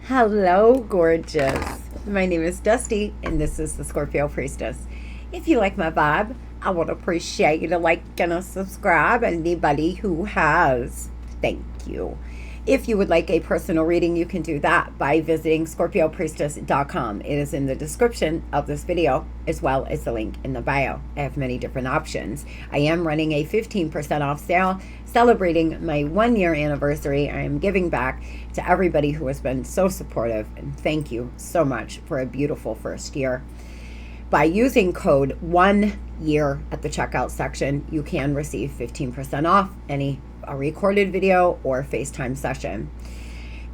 Hello, gorgeous. My name is Dusty, and this is the Scorpio Priestess. If you like my vibe, I would appreciate you to like and a subscribe. Anybody who has, thank you. If you would like a personal reading, you can do that by visiting scorpiopriestess.com. It is in the description of this video, as well as the link in the bio. I have many different options. I am running a 15% off sale, celebrating my 1-year anniversary. I am giving back to everybody who has been so supportive, and thank you so much for a beautiful first year. By using code 1YEAR at the checkout section, you can receive 15% off any recorded video or FaceTime session.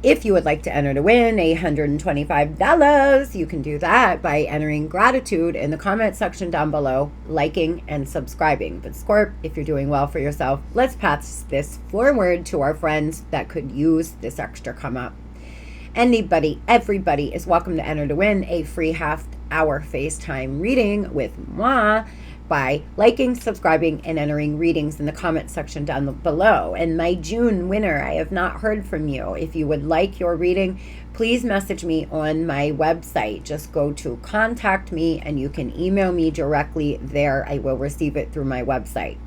If you would like to enter to win $125, you can do that by entering gratitude in the comment section down below, liking and subscribing. But Scorp, if you're doing well for yourself, let's pass this forward to our friends that could use this extra come up. Everybody is welcome to enter to win a free half-hour FaceTime reading with moi by liking, subscribing, and entering readings in the comment section down below. And my June winner, I have not heard from you. If you would like your reading, please message me on my website. Just go to contact me and you can email me directly there. I will receive it through my website.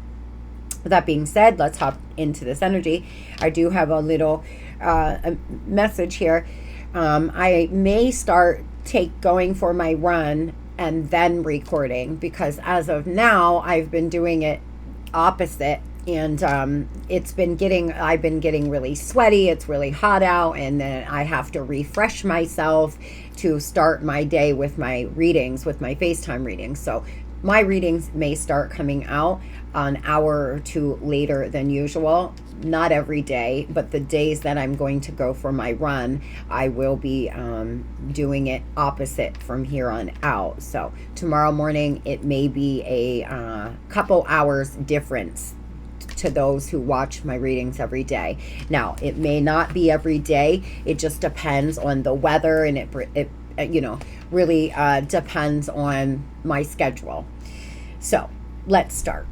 With that being said, let's hop into this energy. I do have a little a message here. I may start going for my run and then recording, because as of now I've been doing it opposite, and I've been getting really sweaty. It's really hot out, and then I have to refresh myself to start my day with my readings, with my FaceTime readings. So my readings may start coming out an hour or two later than usual. Not every day, but the days that I'm going to go for my run, I will be doing it opposite from here on out. So tomorrow morning, it may be a couple hours difference to those who watch my readings every day. Now, it may not be every day. It just depends on the weather, and it really depends on my schedule. So let's start.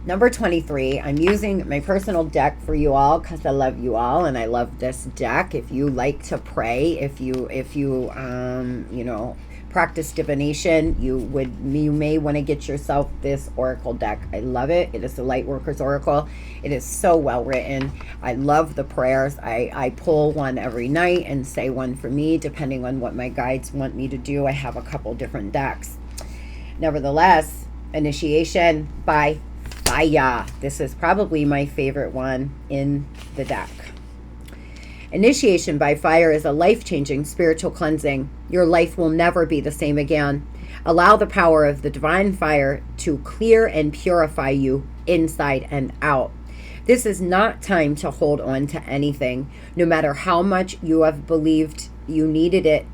Number 23, I'm using my personal deck for you all because I love you all and I love this deck. If you like to pray, if you practice divination, you may want to get yourself this oracle deck. I love it. It is the Lightworkers Oracle. It is so well written. I love the prayers. I pull one every night and say one for me, depending on what my guides want me to do. I have a couple different decks. Nevertheless, initiation by fire. This is probably my favorite one in the deck. Initiation by fire is a life-changing spiritual cleansing. Your life will never be the same again. Allow the power of the divine fire to clear and purify you inside and out. This is not time to hold on to anything, no matter how much you have believed you needed it.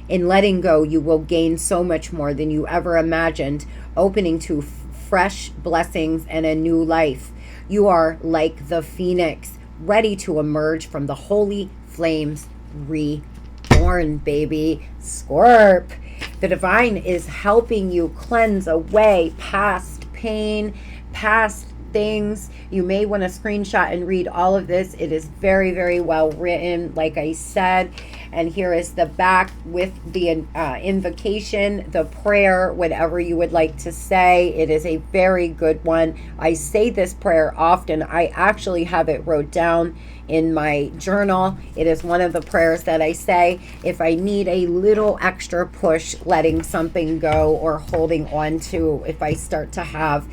In letting go, you will gain so much more than you ever imagined, opening to fresh blessings and a new life. You are like the phoenix, ready to emerge from the holy flames, reborn, baby. Scorp. The divine is helping you cleanse away past pain, past things. You may want to screenshot and read all of this. It is very, very well written, like I said. And here is the back with the invocation, the prayer, whatever you would like to say. It is a very good one. I say this prayer often. I actually have it wrote down in my journal. It is one of the prayers that I say if I need a little extra push, letting something go or holding on to, if I start to have,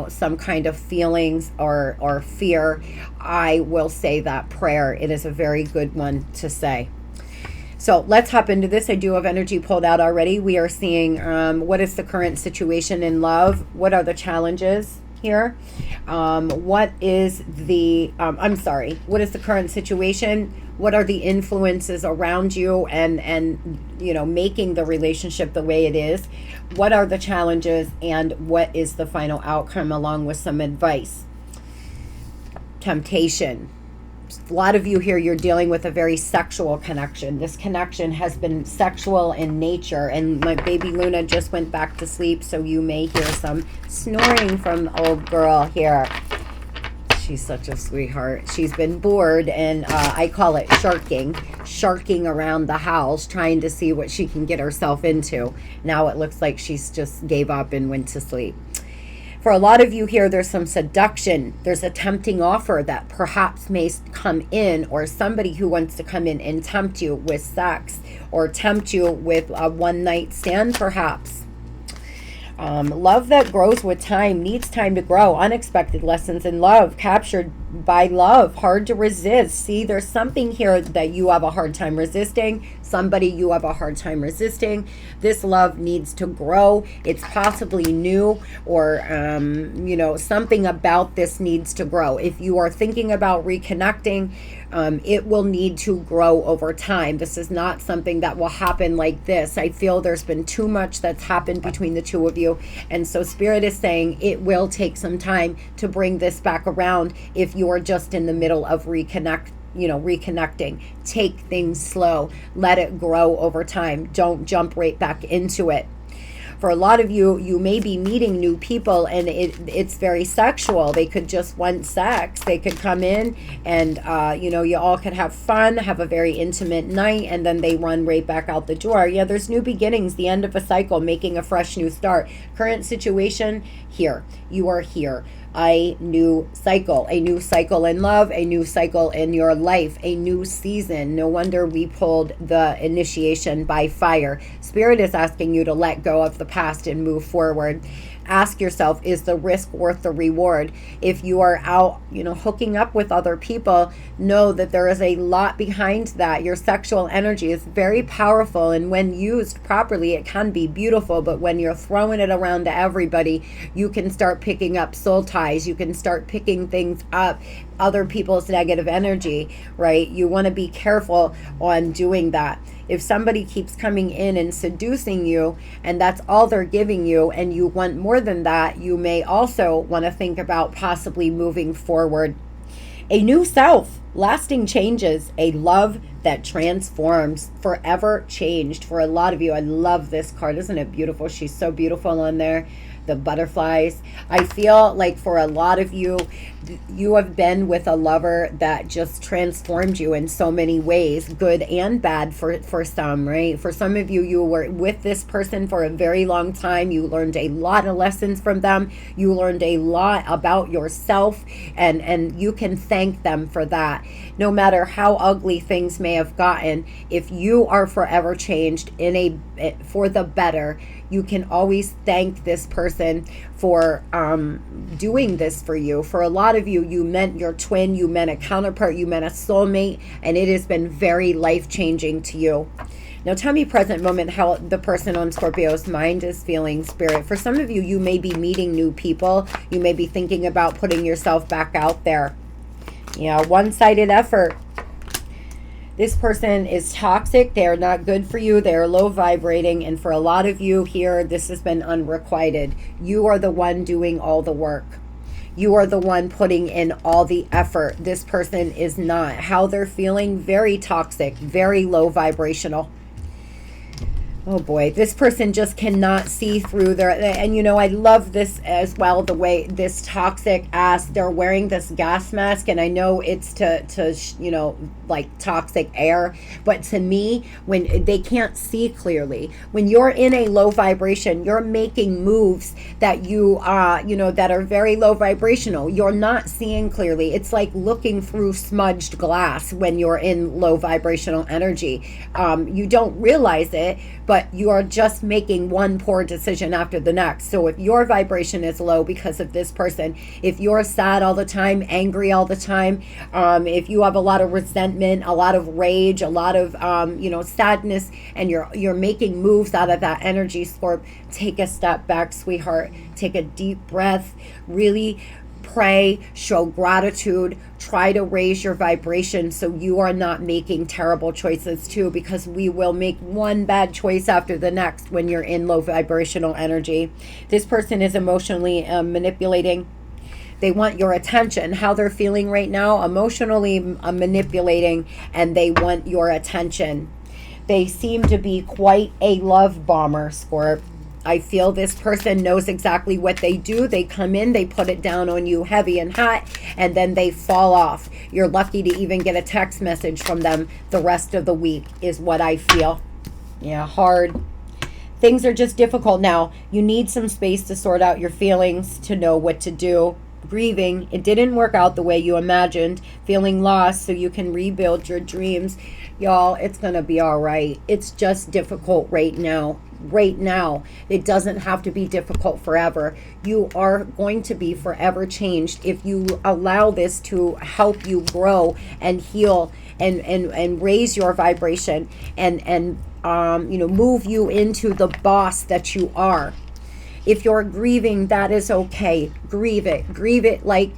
some kind of feelings or fear, I will say that prayer. It is a very good one to say. So let's hop into this. I do have energy pulled out already. We are seeing what is the current situation in love? What are the challenges here? What is the current situation? What are the influences around you and making the relationship the way it is? What are the challenges and what is the final outcome, along with some advice? Temptation. A lot of you here, you're dealing with a very sexual connection. This connection has been sexual in nature, and my baby Luna just went back to sleep, so you may hear some snoring from the old girl here. She's such a sweetheart. She's been bored, and I call it sharking around the house, trying to see what she can get herself into. Now it looks like she's just gave up and went to sleep. For a lot of you here, there's some seduction. There's a tempting offer that perhaps may come in, or somebody who wants to come in and tempt you with sex, or tempt you with a one-night stand perhaps. Love that grows with time, needs time to grow. Unexpected lessons in love, captured by love, hard to resist. See, there's something here that you have a hard time resisting. Somebody you have a hard time resisting. This love needs to grow. It's possibly new, or, you know, something about this needs to grow. If you are thinking about reconnecting, it will need to grow over time. This is not something that will happen like this. I feel there's been too much that's happened between the two of you. And so Spirit is saying it will take some time to bring this back around if you are just in the middle of reconnecting. Take things slow. Let it grow over time. Don't jump right back into it. For a lot of you, you may be meeting new people, and it's very sexual. They could just want sex. They could come in and, you know, you all could have fun, have a very intimate night, and then they run right back out the door. Yeah, there's new beginnings, the end of a cycle, making a fresh new start. Current situation, here. You are here. A new cycle in love, a new cycle in your life, a new season. No wonder we pulled the initiation by fire. Spirit is asking you to let go of the past and move forward. Ask yourself, is the risk worth the reward? If you are out, you know, hooking up with other people, know that there is a lot behind that. Your sexual energy is very powerful, and when used properly, it can be beautiful. But when you're throwing it around to everybody, you can start picking up soul ties. You can start picking things up, other people's negative energy, right? You want to be careful on doing that. If somebody keeps coming in and seducing you, and that's all they're giving you, and you want more than that, you may also want to think about possibly moving forward. A new self, lasting changes, a love that transforms, forever changed. For a lot of you, I love this card. Isn't it beautiful? She's so beautiful on there. The butterflies. I feel like for a lot of you, you have been with a lover that just transformed you in so many ways, good and bad for some, right? For some of you, you were with this person for a very long time. You learned a lot of lessons from them. You learned a lot about yourself, and you can thank them for that. No matter how ugly things may have gotten, if you are forever changed for the better, you can always thank this person for doing this for you. For a lot of you, you meant your twin, you meant a counterpart, you meant a soulmate, and it has been very life-changing to you. Now tell me present moment how the person on Scorpio's mind is feeling, Spirit. For some of you, you may be meeting new people. You may be thinking about putting yourself back out there. Yeah, one-sided effort. This person is toxic. They are not good for you. They are low vibrating. And for a lot of you here, this has been unrequited. You are the one doing all the work. You are the one putting in all the effort. This person is not. How they're feeling, very toxic, very low vibrational. Oh boy, this person just cannot see through their, and you know, I love this as well, the way this toxic ass, they're wearing this gas mask, and I know it's to you know, like toxic air, but to me, when they can't see clearly, when you're in a low vibration, you're making moves that you know, that are very low vibrational. You're not seeing clearly. It's like looking through smudged glass when you're in low vibrational energy. You don't realize it, but you are just making one poor decision after the next. So if your vibration is low because of this person, if you're sad all the time, angry all the time, if you have a lot of resentment, a lot of rage, a lot of you know, sadness, and you're making moves out of that energy, Scorp, take a step back, sweetheart. Take a deep breath. Really pray, show gratitude, try to raise your vibration so you are not making terrible choices too, because we will make one bad choice after the next when you're in low vibrational energy. This person is emotionally manipulating. They want your attention. How they're feeling right now, emotionally manipulating, and they want your attention. They seem to be quite a love bomber, Scorp. I feel this person knows exactly what they do. They come in, they put it down on you heavy and hot, and then they fall off. You're lucky to even get a text message from them the rest of the week is what I feel. Yeah, hard. Things are just difficult now. You need some space to sort out your feelings, to know what to do. Grieving, it didn't work out the way you imagined. Feeling lost so you can rebuild your dreams. Y'all, it's going to be all right. It's just difficult right now. Right now. It doesn't have to be difficult forever. You are going to be forever changed if you allow this to help you grow and heal and raise your vibration and move you into the boss that you are. If you're grieving, that is okay. Grieve it. Grieve it like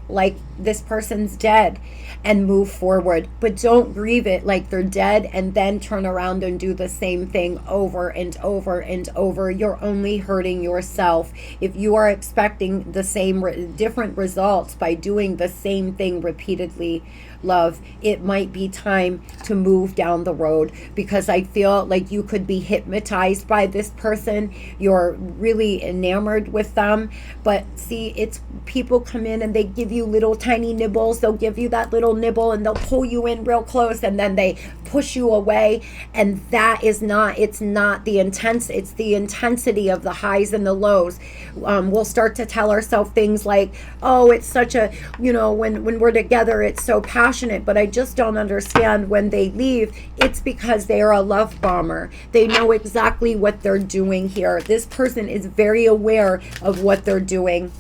this person's dead and move forward. But don't grieve it like they're dead and then turn around and do the same thing over and over and over. You're only hurting yourself. If you are expecting the same different results by doing the same thing repeatedly, love, it might be time to move down the road, because I feel like you could be hypnotized by this person. You're really enamored with them, but see, it's people come in and they give you little tiny nibbles. They'll give you that little nibble and they'll pull you in real close and then they push you away, and that is not, it's not the intense, it's the intensity of the highs and the lows. We'll start to tell ourselves things like, oh, it's such a, when we're together it's so passionate, but I just don't understand when they leave. It's because they are a love bomber. They know exactly what they're doing here. This person is very aware of what they're doing.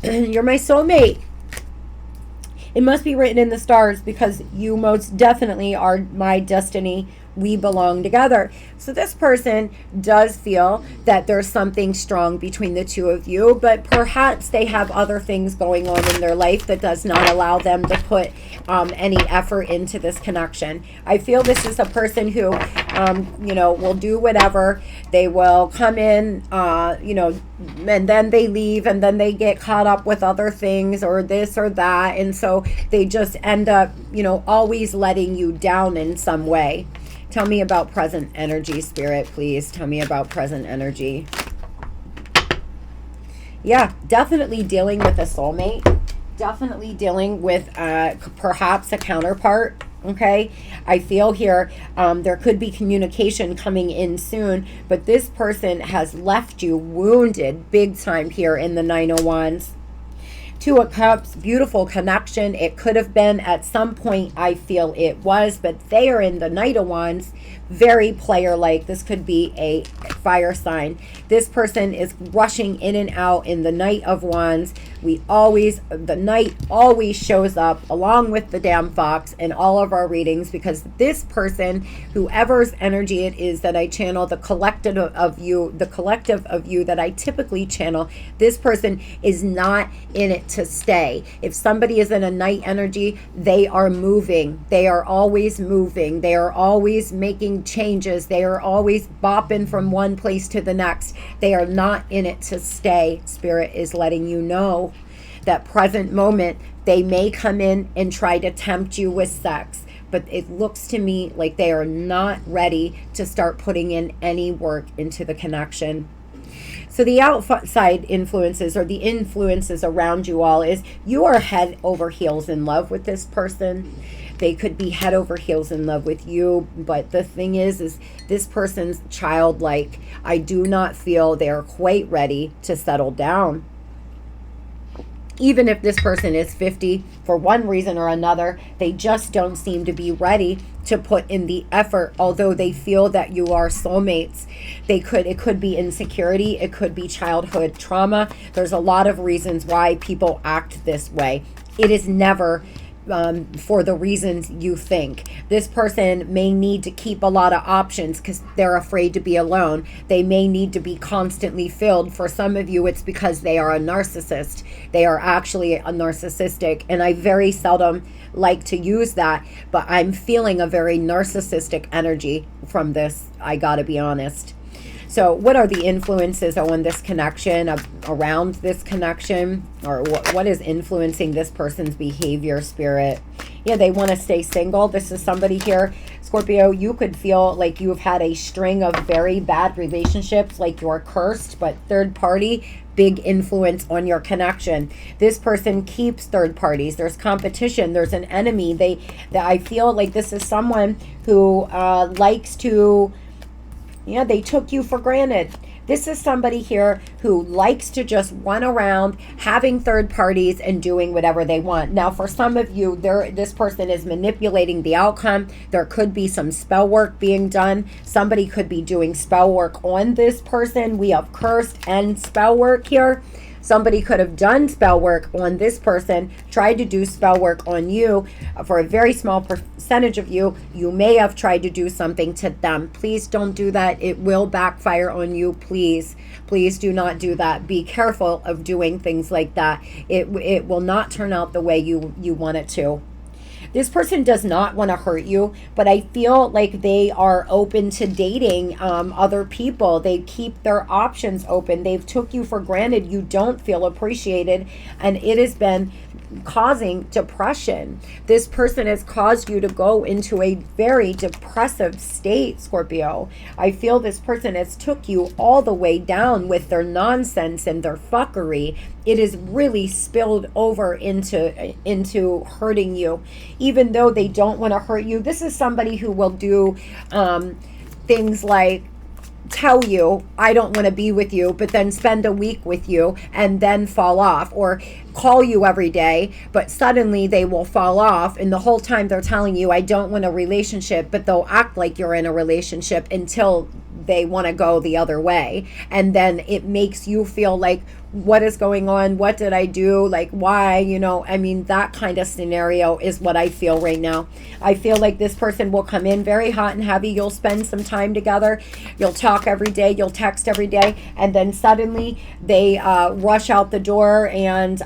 You're my soulmate. It must be written in the stars, because you most definitely are my destiny. We belong together. So this person does feel that there's something strong between the two of you, but perhaps they have other things going on in their life that does not allow them to put any effort into this connection. I feel this is a person who, will do whatever. They will come in, and then they leave, and then they get caught up with other things or this or that. And so they just end up, always letting you down in some way. Tell me about present energy, Spirit, please. Tell me about present energy. Yeah, definitely dealing with a soulmate. Definitely dealing with perhaps a counterpart. Okay, I feel here there could be communication coming in soon, but this person has left you wounded big time here in the Nine of Wands. Two of Cups, beautiful connection. It could have been at some point, I feel it was, but they are in the Knight of Wands, very player-like. This could be a fire sign. This person is rushing in and out in the Knight of Wands. The Knight always shows up along with the damn fox in all of our readings, because this person, whoever's energy it is that I channel, the collective of you that I typically channel, this person is not in it to stay. If somebody is in a Knight energy, they are moving. They are always moving. They are always making changes. They are always bopping from one place to the next. They are not in it to stay. Spirit is letting you know that present moment, they may come in and try to tempt you with sex, but it looks to me like they are not ready to start putting in any work into the connection. So the outside influences, or the influences around you all, is you are head over heels in love with this person. They could be head over heels in love with you, but the thing is this person's childlike. I do not feel they're quite ready to settle down. Even if this person is 50, for one reason or another, they just don't seem to be ready to put in the effort, although they feel that you are soulmates. It could be insecurity, it could be childhood trauma. There's a lot of reasons why people act this way. It is never for the reasons you think. This person may need to keep a lot of options because they're afraid to be alone. They may need to be constantly filled. For some of you, it's because they are a narcissist. They are actually a narcissistic, and I very seldom like to use that, but I'm feeling a very narcissistic energy from this. I gotta be honest. So what are the influences on this connection, around this connection, or what is influencing this person's behavior, Spirit? Yeah, they want to stay single. This is somebody here, Scorpio, you could feel like you've had a string of very bad relationships, like you're cursed, but third party, big influence on your connection. This person keeps third parties. There's competition. There's an enemy. I feel like this is someone who likes to, yeah, they took you for granted. This is somebody here who likes to just run around having third parties and doing whatever they want. Now, for some of you, this person is manipulating the outcome. There could be some spell work being done. Somebody could be doing spell work on this person. We have cursed and spell work here. Somebody could have done spell work on this person, tried to do spell work on you. For a very small percentage of you, you may have tried to do something to them. Please don't do that. It will backfire on you. Please, please do not do that. Be careful of doing things like that. It will not turn out the way you want it to. This person does not want to hurt you, but I feel like they are open to dating other people. They keep their options open. They've took you for granted. You don't feel appreciated, and it has been causing depression. This person has caused you to go into a very depressive state, Scorpio. I feel this person has took you all the way down with their nonsense and their fuckery. It is really spilled over into hurting you, even though they don't want to hurt you. This is somebody who will do things like tell you, I don't want to be with you, but then spend a week with you and then fall off, or call you every day, but suddenly they will fall off. And the whole time they're telling you, I don't want a relationship, but they'll act like you're in a relationship until they want to go the other way. And then it makes you feel like, what is going on? What did I do? Like, why? You know, I mean, that kind of scenario is what I feel right now. I feel like this person will come in very hot and heavy. You'll spend some time together. You'll talk every day. You'll text every day. And then suddenly they rush out the door and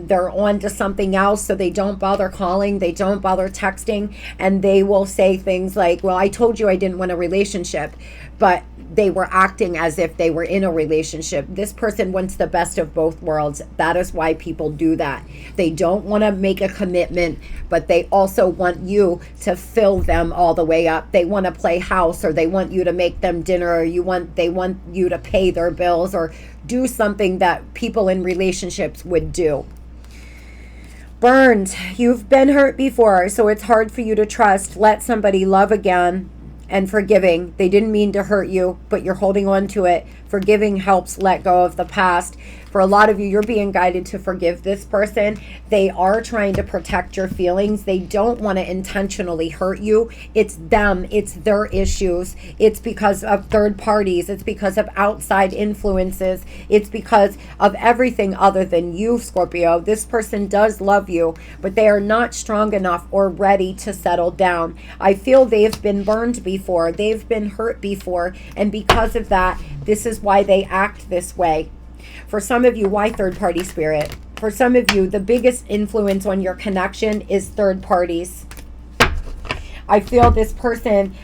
they're on to something else. So they don't bother calling. They don't bother texting. And they will say things like, well, I told you I didn't want a relationship. But they were acting as if they were in a relationship. This person wants the best of both worlds. That is why people do that. They don't want to make a commitment, but they also want you to fill them all the way up. They want to play house, or they want you to make them dinner, or they want you to pay their bills, or do something that people in relationships would do. Burned. You've been hurt before, so it's hard for you to trust. Let somebody love again. And forgiving. They didn't mean to hurt you, but you're holding on to it. Forgiving helps let go of the past. For a lot of you, you're being guided to forgive this person. They are trying to protect your feelings. They don't want to intentionally hurt you. It's them. It's their issues. It's because of third parties. It's because of outside influences. It's because of everything other than you, Scorpio. This person does love you, but they are not strong enough or ready to settle down. I feel they've been burned before. They've been hurt before. And because of that, this is why they act this way. For some of you, why third party spirit? For some of you, the biggest influence on your connection is third parties. I feel this person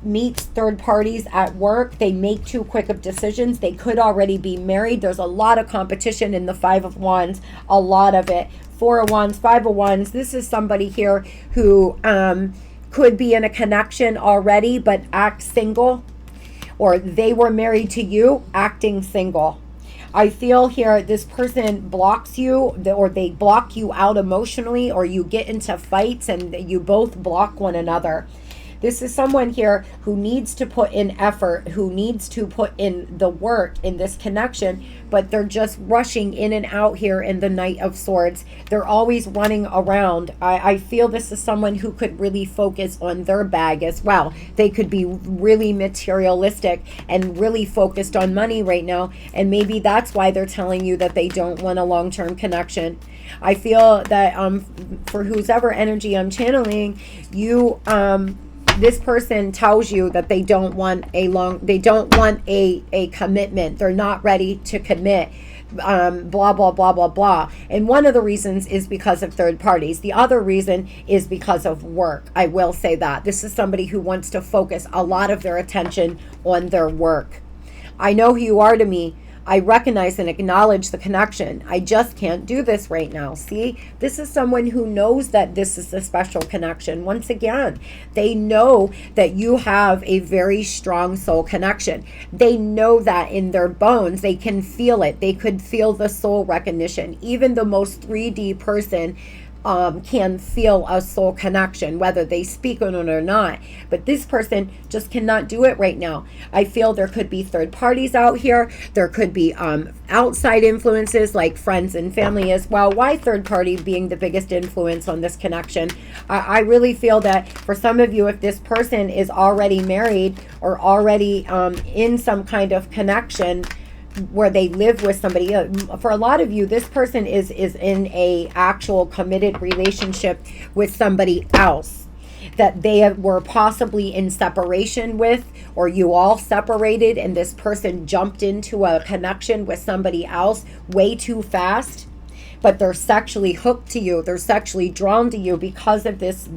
meets third parties at work. They make too quick of decisions. They could already be married. There's a lot of competition in the Five of Wands, a lot of it. Four of Wands, Five of Wands. This is somebody here who could be in a connection already, but acts single. Or they were married to you, acting single. I feel here this person blocks you, or they block you out emotionally, or you get into fights and you both block one another. This is someone here who needs to put in effort, who needs to put in the work in this connection, but they're just rushing in and out here in the Knight of Swords. They're always running around. I feel this is someone who could really focus on their bag as well. They could be really materialistic and really focused on money right now, and maybe that's why they're telling you that they don't want a long-term connection. I feel that for whoever energy I'm channeling, you this person tells you that they don't want a commitment. They're not ready to commit. Blah, blah, blah, blah, blah. And one of the reasons is because of third parties. The other reason is because of work. I will say that. This is somebody who wants to focus a lot of their attention on their work. I know who you are to me. I recognize and acknowledge the connection. I just can't do this right now. See, this is someone who knows that this is a special connection. Once again, they know that you have a very strong soul connection. They know that in their bones. They can feel it. They could feel the soul recognition. Even the most 3D person can feel a soul connection, whether they speak on it or not. But this person just cannot do it right now. I feel there could be third parties out here. There could be outside influences like friends and family as well. Why third party being the biggest influence on this connection? I really feel that for some of you, if this person is already married or already in some kind of connection where they live with somebody, for a lot of you, this person is in a actual committed relationship with somebody else that they were possibly in separation with, or you all separated and this person jumped into a connection with somebody else way too fast, but they're sexually hooked to you. They're sexually drawn to you because of this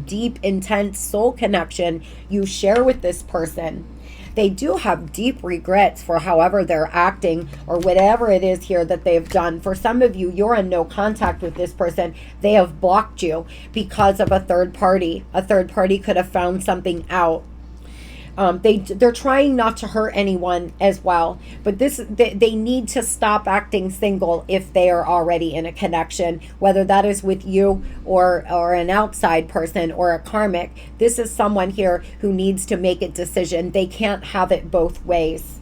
deep, intense soul connection you share with this person. They do have deep regrets for however they're acting or whatever it is here that they've done. For some of you, you're in no contact with this person. They have blocked you because of a third party. A third party could have found something out. They're trying not to hurt anyone as well, but they need to stop acting single if they are already in a connection, whether that is with you or an outside person or a karmic. This is someone here who needs to make a decision. They can't have it both ways.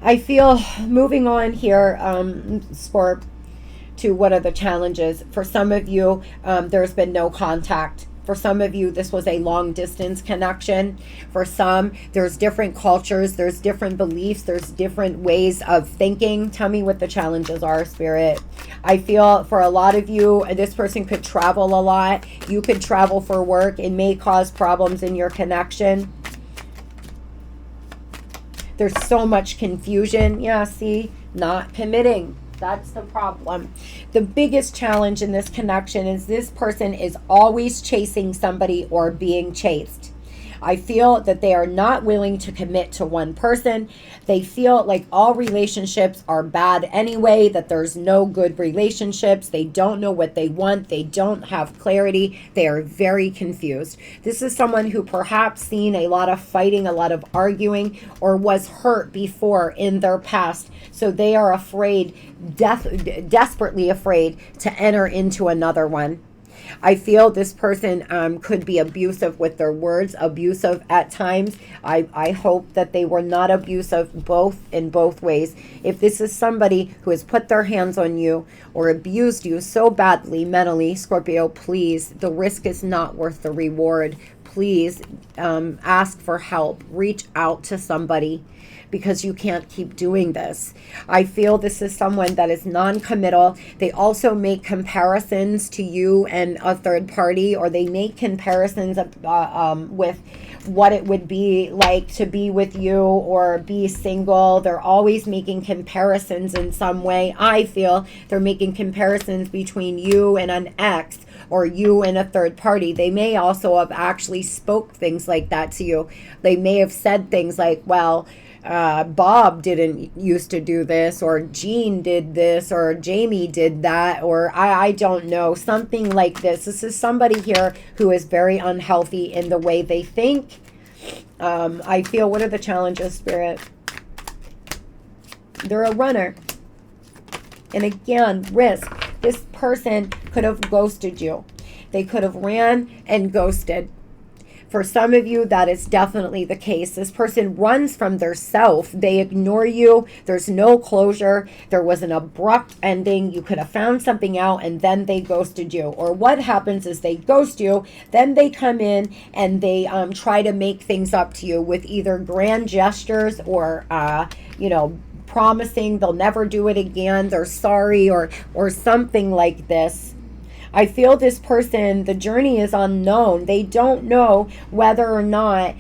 I feel moving on here, Scorp, to what are the challenges. For some of you, there's been no contact. For some of you, this was a long distance connection. For some, there's different cultures, there's different beliefs, there's different ways of thinking. Tell me what the challenges are, Spirit. I feel for a lot of you, this person could travel a lot. You could travel for work. It may cause problems in your connection. There's so much confusion. Yeah, see, not committing. That's the problem. The biggest challenge in this connection is this person is always chasing somebody or being chased. I feel that they are not willing to commit to one person. They feel like all relationships are bad anyway, that there's no good relationships. They don't know what they want. They don't have clarity. They are very confused. This is someone who perhaps seen a lot of fighting, a lot of arguing, or was hurt before in their past. So they are afraid, desperately afraid to enter into another one. I feel this person could be abusive with their words, abusive at times. I hope that they were not abusive in both ways. If this is somebody who has put their hands on you or abused you so badly mentally, Scorpio, please, the risk is not worth the reward. Please ask for help. Reach out to somebody, because you can't keep doing this. I feel this is someone that is non-committal. They also make comparisons to you and a third party, or they make comparisons with what it would be like to be with you or be single. They're always making comparisons in some way. I feel they're making comparisons between you and an ex or you and a third party. They may also have actually spoke things like that to you. They may have said things like, well, Bob didn't used to do this, or Jean did this, or Jamie did that, or I don't know, something like this. This is somebody here who is very unhealthy in the way they think. I feel, what are the challenges, Spirit? They're a runner. And again, risk. This person could have ghosted you. They could have ran and ghosted. For some of you, that is definitely the case. This person runs from their self. They ignore you. There's no closure. There was an abrupt ending. You could have found something out and then they ghosted you. Or what happens is they ghost you, then they come in and they try to make things up to you with either grand gestures or, promising they'll never do it again. They're sorry or something like this. I feel this person, the journey is unknown. They don't know whether or not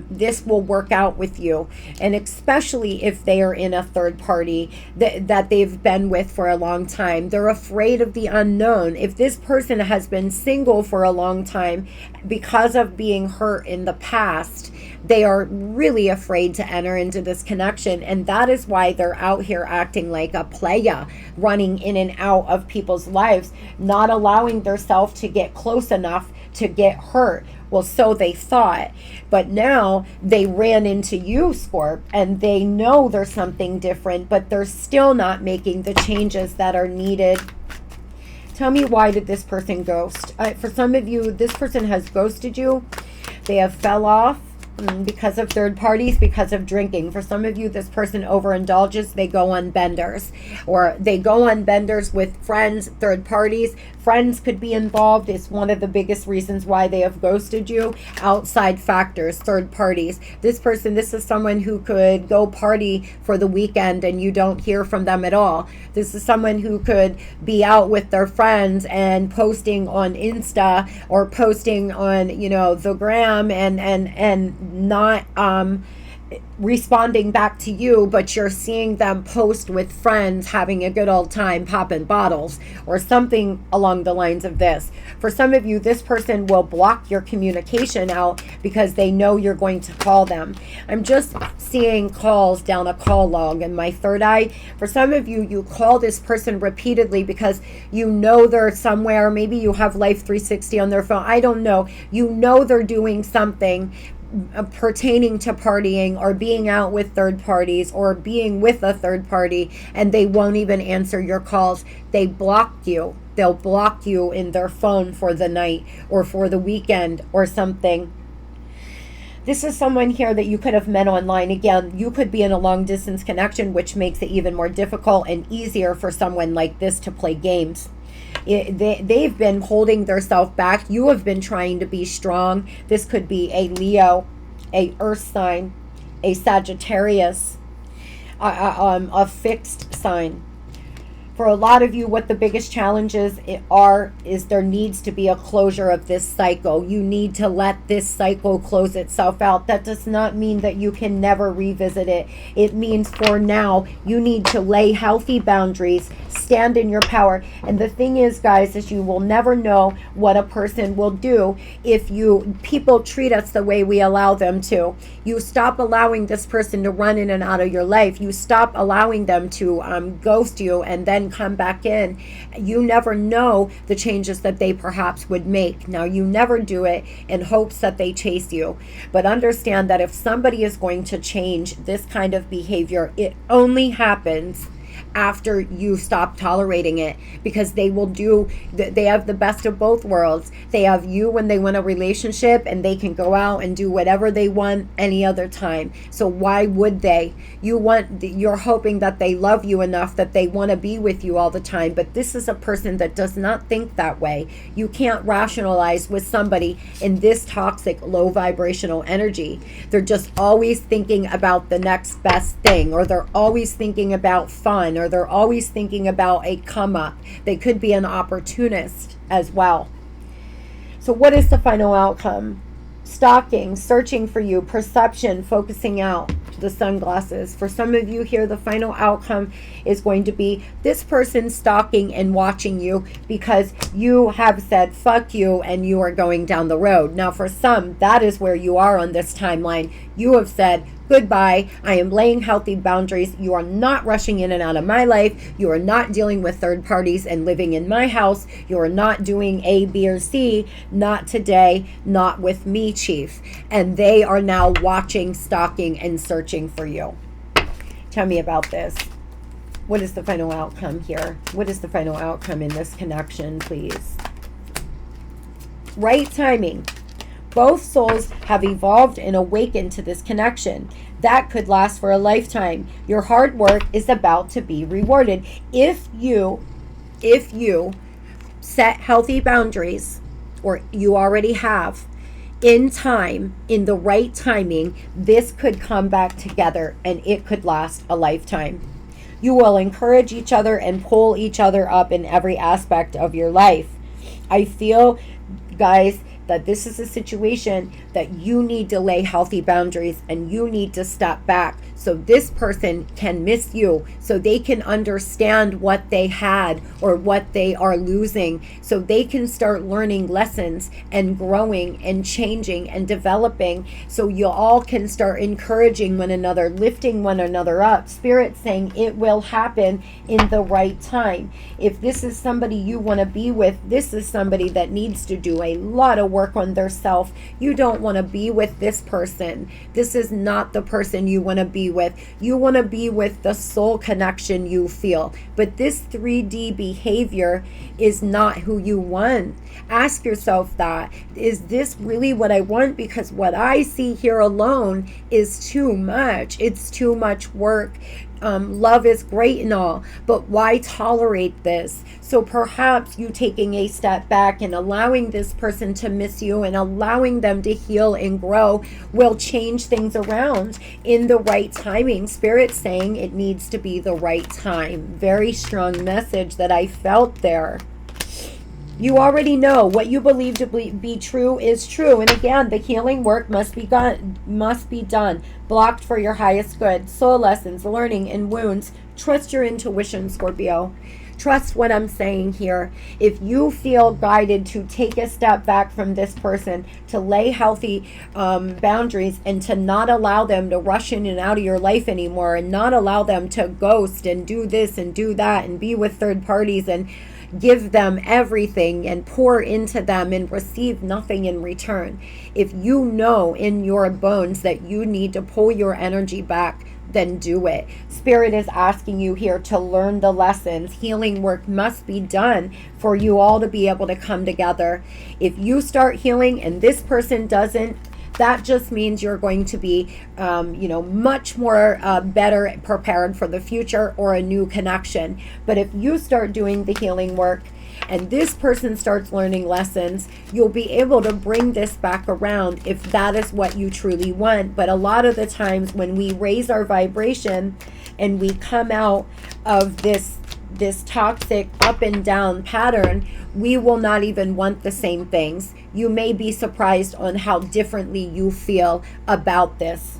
this will work out with you. And especially if they are in a third party that they've been with for a long time. They're afraid of the unknown. If this person has been single for a long time because of being hurt in the past, They are really afraid to enter into this connection, and that is why they're out here acting like a playa, running in and out of people's lives, not allowing themselves to get close enough to get hurt. Well, so they thought, but now they ran into you, Scorp, and they know there's something different, but they're still not making the changes that are needed. Tell me, why did this person ghost? For some of you, this person has ghosted you. They have fell off because of third parties, because of drinking. For some of you, this person overindulges. They go on benders, or they go on benders with friends, third parties. Friends could be involved. It's one of the biggest reasons why they have ghosted you. Outside factors, third parties. This person, this is someone who could go party for the weekend and you don't hear from them at all. This is someone who could be out with their friends and posting on Insta or posting on, you know, the gram and not responding back to you, but you're seeing them post with friends having a good old time popping bottles or something along the lines of this. For some of you, this person will block your communication out because they know you're going to call them. I'm just seeing calls down a call log in my third eye. For some of you, you call this person repeatedly because you know they're somewhere. Maybe you have Life 360 on their phone. I don't know. You know they're doing something pertaining to partying or being out with third parties or being with a third party, and they won't even answer your calls. They block you. They'll block you in their phone for the night or for the weekend or something. This is someone here that you could have met online. Again, you could be in a long distance connection, which makes it even more difficult and easier for someone like this to play games. They've been holding themselves back. You have been trying to be strong. This could be a Leo, a Earth sign, a Sagittarius, a fixed sign. For a lot of you, what the biggest challenges is there needs to be a closure of this cycle. You need to let this cycle close itself out. That does not mean that you can never revisit it. It means for now, you need to lay healthy boundaries, stand in your power. And the thing is, guys, is you will never know what a person will do if people treat us the way we allow them to. You stop allowing this person to run in and out of your life. You stop allowing them to ghost you and then come back in. You never know the changes that they perhaps would make. Now, you never do it in hopes that they chase you, but understand that if somebody is going to change this kind of behavior, it only happens after you stop tolerating it, because they have the best of both worlds. They have you when they want a relationship, and they can go out and do whatever they want any other time. So why would they? You're hoping that they love you enough that they want to be with you all the time, but this is a person that does not think that way. You can't rationalize with somebody in this toxic, low vibrational energy. They're just always thinking about the next best thing, or they're always thinking about fun, or they're always thinking about a come up. They could be an opportunist as well. So what is the final outcome? Stalking, searching for you, perception, focusing out, the sunglasses. For some of you here, the final outcome is going to be this person stalking and watching you because you have said fuck you and you are going down the road. Now, for some, that is where you are on this timeline. You have said goodbye. I am laying healthy boundaries. You are not rushing in and out of my life. You are not dealing with third parties and living in my house. You are not doing A, B, or C. Not today. Not with me, Chief. And they are now watching, stalking, and searching for you. Tell me about this. What is the final outcome here? What is the final outcome in this connection, please? Right timing. Both souls have evolved and awakened to this connection. That could last for a lifetime. Your hard work is about to be rewarded. If you set healthy boundaries, or you already have, in time, in the right timing, this could come back together and it could last a lifetime. You will encourage each other and pull each other up in every aspect of your life. I feel, guys, that this is a situation that you need to lay healthy boundaries and you need to step back so this person can miss you, so they can understand what they had or what they are losing, so they can start learning lessons and growing and changing and developing, so you all can start encouraging one another, lifting one another up. Spirit saying it will happen in the right time. If this is somebody you want to be with, this is somebody that needs to do a lot of work on their self. You don't want to be with this person. This is not the person you want to be with. You want to be with the soul connection you feel. But this 3D behavior is not who you want. Ask yourself that. Is this really what I want? Because what I see here alone is too much. It's too much work. Love is great and all, but why tolerate this? So perhaps you taking a step back and allowing this person to miss you and allowing them to heal and grow will change things around in the right timing. Spirit saying it needs to be the right time. Very strong message that I felt there. You already know what you believe to be true is true. And again, the healing work must be done. Blocked for your highest good. Soul lessons, learning, and wounds. Trust your intuition, Scorpio. Trust what I'm saying here. If you feel guided to take a step back from this person, to lay healthy boundaries and to not allow them to rush in and out of your life anymore, and not allow them to ghost and do this and do that and be with third parties and give them everything and pour into them and receive nothing in return. If you know in your bones that you need to pull your energy back, then do it. Spirit is asking you here to learn the lessons. Healing work must be done for you all to be able to come together. If you start healing and this person doesn't, that just means you're going to be, much more better prepared for the future or a new connection. But if you start doing the healing work and this person starts learning lessons, you'll be able to bring this back around if that is what you truly want. But a lot of the times when we raise our vibration and we come out of this toxic up and down pattern, we will not even want the same things. You may be surprised on how differently you feel about this.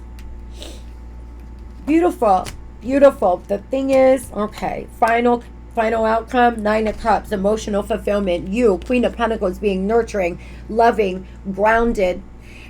Beautiful, beautiful. The thing is, okay, final outcome, 9 of Cups, emotional fulfillment. You, Queen of Pentacles, being nurturing, loving, grounded.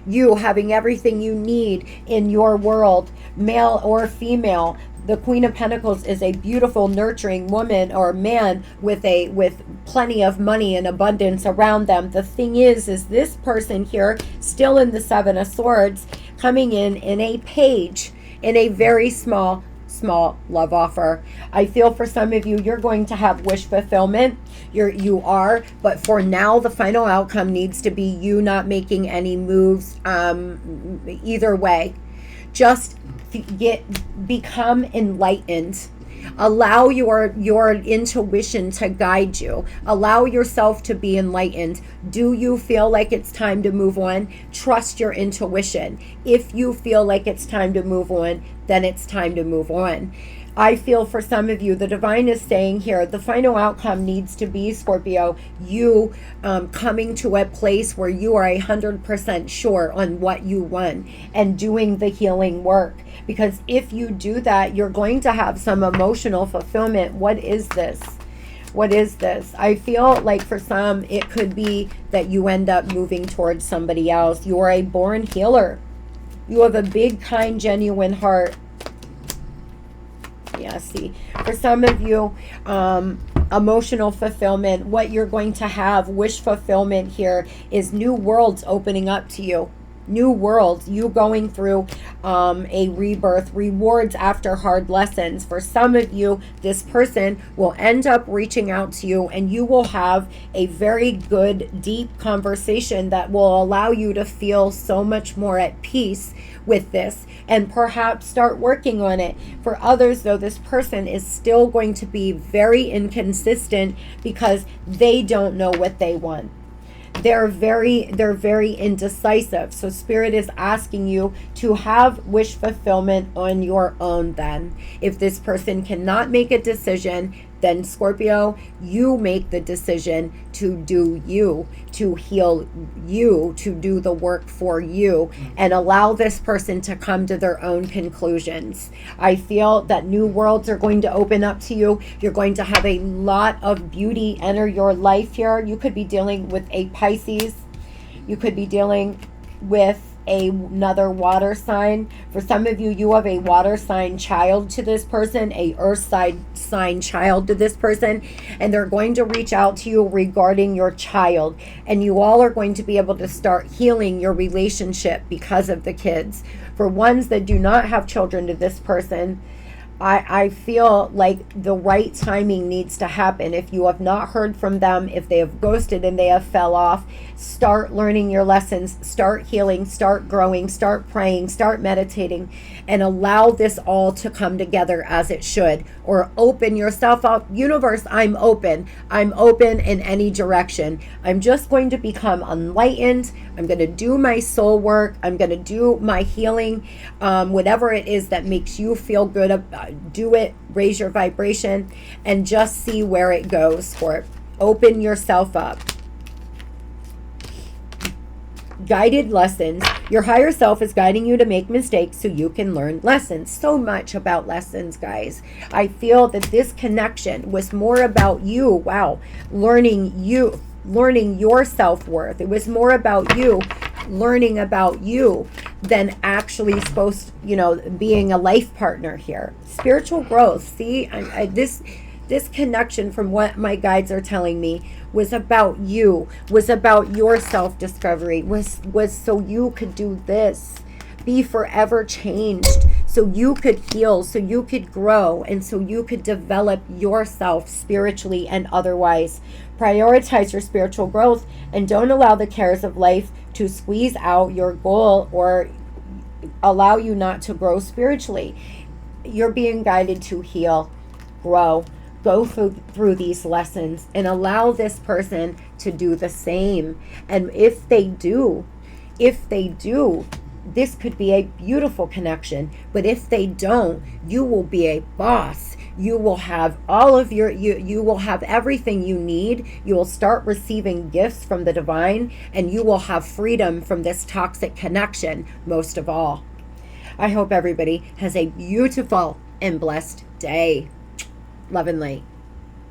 You having everything you need in your world, male or female. The Queen of Pentacles is a beautiful, nurturing woman or man with plenty of money and abundance around them. The thing is this person here, still in the 7 of Swords, coming in a page, in a very small love offer. I feel for some of you, you're going to have wish fulfillment. You are, but for now, the final outcome needs to be you not making any moves either way. Just become enlightened. Allow your intuition to guide you. Allow yourself to be enlightened. Do you feel like it's time to move on? Trust your intuition. If you feel like it's time to move on, then it's time to move on. I feel for some of you, the divine is saying here, the final outcome needs to be, Scorpio, you coming to a place where you are 100% sure on what you want and doing the healing work. Because if you do that, you're going to have some emotional fulfillment. What is this? What is this? I feel like for some, it could be that you end up moving towards somebody else. You are a born healer. You have a big, kind, genuine heart. Yeah, see, for some of you, emotional fulfillment, what you're going to have, wish fulfillment here is new worlds opening up to you. New worlds, you going through a rebirth, rewards after hard lessons. For some of you, this person will end up reaching out to you and you will have a very good, deep conversation that will allow you to feel so much more at peace with this and perhaps start working on it. For others, though, this person is still going to be very inconsistent because they don't know what they want. They're very indecisive. So Spirit is asking you to have wish fulfillment on your own then. If this person cannot make a decision, then Scorpio, you make the decision to do you, to heal you, to do the work for you, and allow this person to come to their own conclusions. I feel that new worlds are going to open up to you. You're going to have a lot of beauty enter your life here. You could be dealing with a Pisces. You could be dealing with another water sign. For some of you, you have a water sign child to this person, a earth sign child to this person, and they're going to reach out to you regarding your child, and you all are going to be able to start healing your relationship because of the kids. For ones that do not have children to this person, I feel like the right timing needs to happen. If you have not heard from them, if they have ghosted and they have fell off, start learning your lessons, start healing, start growing, start praying, start meditating, and allow this all to come together as it should. Or open yourself up. Universe, I'm open. I'm open in any direction. I'm just going to become enlightened. I'm going to do my soul work. I'm going to do my healing. Whatever it is that makes you feel good, do it. Raise your vibration and just see where it goes, Scorp. Open yourself up. Guided lessons. Your higher self is guiding you to make mistakes so you can learn lessons. So much about lessons, guys. I feel that this connection was more about you. Wow. Learning your self-worth. It was more about you learning about you than actually supposed, being a life partner here. Spiritual growth. See, this connection, from what my guides are telling me, was about you, was about your self-discovery, was so you could do this, be forever changed, so you could heal, so you could grow, and so you could develop yourself spiritually and otherwise. Prioritize your spiritual growth and don't allow the cares of life to squeeze out your goal or allow you not to grow spiritually. You're being guided to heal, grow, go through these lessons, and allow this person to do the same. And if they do, this could be a beautiful connection. But if they don't, you will be a boss. You will have all of you will have everything you need. You will start receiving gifts from the divine, and you will have freedom from this toxic connection, most of all. I hope everybody has a beautiful and blessed day. Love and light.